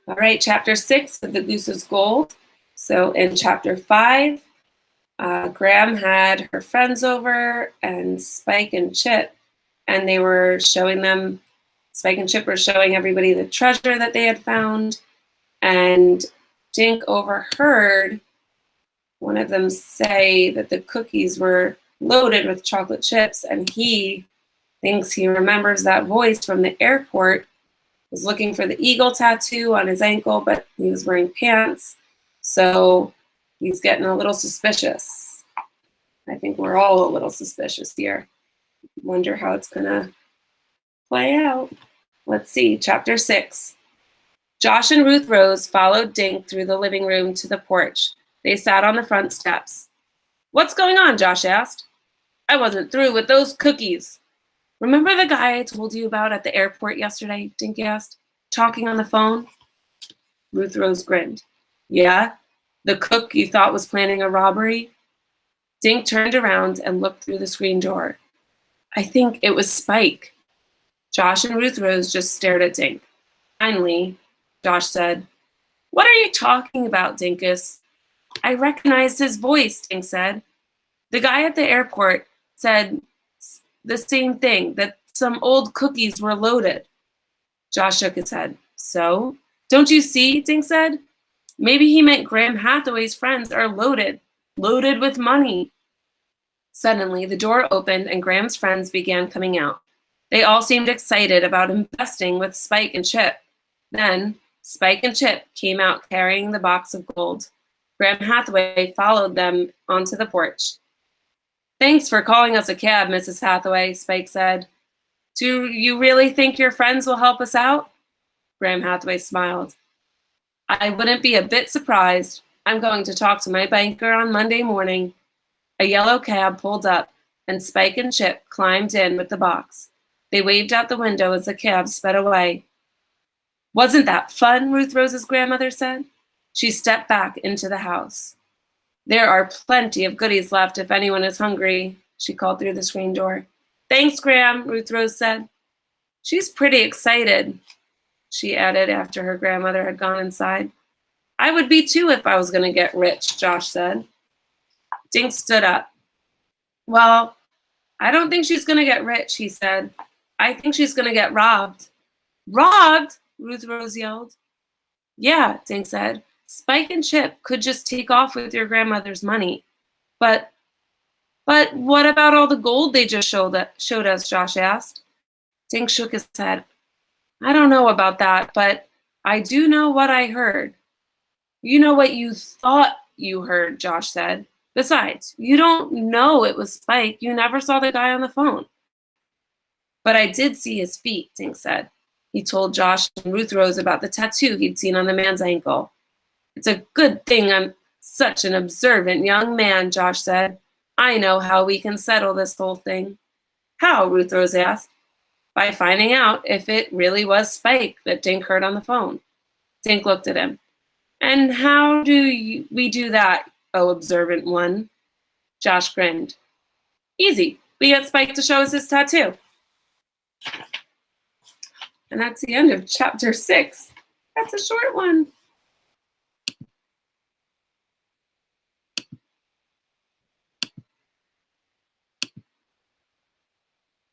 All right, chapter 6 of the Goose's Gold. So in chapter 5, Graham had her friends over and Spike and Chip, and they were showing them, Spike and Chip were showing everybody the treasure that they had found, and Dink overheard one of them say that the cookies were loaded with chocolate chips, and he thinks he remembers that voice from the airport. Was looking for the eagle tattoo on his ankle, but he was wearing pants, so he's getting a little suspicious. I think we're all a little suspicious here. Wonder how it's gonna play out. Let's see, chapter 6. Josh and Ruth Rose followed Dink through the living room to the porch. They sat on the front steps. "What's going on?" Josh asked. "I wasn't through with those cookies." "Remember the guy I told you about at the airport yesterday?" Dink asked, talking on the phone. Ruth Rose grinned. "Yeah? The cook you thought was planning a robbery?" Dink turned around and looked through the screen door. "I think it was Spike." Josh and Ruth Rose just stared at Dink. Finally, Josh said, "What are you talking about, Dinkus?" "I recognized his voice," Dink said. "The guy at the airport said the same thing, that some old cookies were loaded." Josh shook his head. "So? Don't you see?" Dink said. "Maybe he meant Graham Hathaway's friends are loaded with money." Suddenly, the door opened and Graham's friends began coming out. They all seemed excited about investing with Spike and Chip. Then, Spike and Chip came out carrying the box of gold. Graham Hathaway followed them onto the porch. "Thanks for calling us a cab, Mrs. Hathaway," Spike said. "Do you really think your friends will help us out?" Graham Hathaway smiled. "I wouldn't be a bit surprised. I'm going to talk to my banker on Monday morning." A yellow cab pulled up, and Spike and Chip climbed in with the box. They waved out the window as the cab sped away. "Wasn't that fun?" Ruth Rose's grandmother said. She stepped back into the house. "There are plenty of goodies left if anyone is hungry," she called through the screen door. "Thanks, Graham," Ruth Rose said. "She's pretty excited," she added after her grandmother had gone inside. "I would be too if I was going to get rich," Josh said. Dink stood up. "Well, I don't think she's going to get rich," he said. "I think she's going to get robbed." "Robbed?" Ruth Rose yelled. "Yeah," Dink said. "Spike and Chip could just take off with your grandmother's money. But what about all the gold they just showed us?" Josh asked. Dink shook his head. "I don't know about that, but I do know what I heard." "You know what you thought you heard," Josh said. "Besides, you don't know it was Spike. You never saw the guy on the phone." "But I did see his feet," Dink said. He told Josh and Ruth Rose about the tattoo he'd seen on the man's ankle. "It's a good thing I'm such an observant young man," Josh said. "I know how we can settle this whole thing." "How?" Ruth Rose asked. "By finding out if it really was Spike that Dink heard on the phone." Dink looked at him. "And how do we do that, oh observant one?" Josh grinned. "Easy. We get Spike to show us his tattoo." And that's the end of chapter 6. That's a short one.